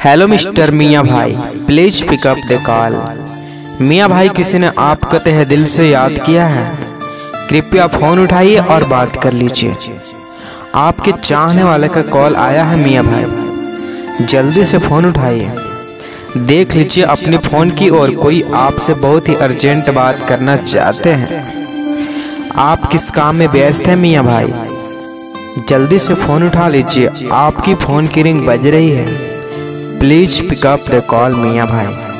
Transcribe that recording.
Hello mister मियाँ भाई, please pick up the call. मियाँ भाई, किसी ने आपको तहे दिल से याद किया है, कृपया फ़ोन उठाइए और बात कर लीजिए। आपके चाहने वाले का कॉल आया है मियाँ भाई, जल्दी से फ़ोन उठाइए। देख लीजिए अपने फ़ोन की ओर, कोई आपसे बहुत ही अर्जेंट बात करना चाहते हैं। आप किस काम में व्यस्त हैं मियाँ भाई? जल्दी से फ़ोन उठा लीजिए, आपकी फ़ोन की रिंग बज रही है। प्लीज़ पिकअप द कॉल मियाँ भाई।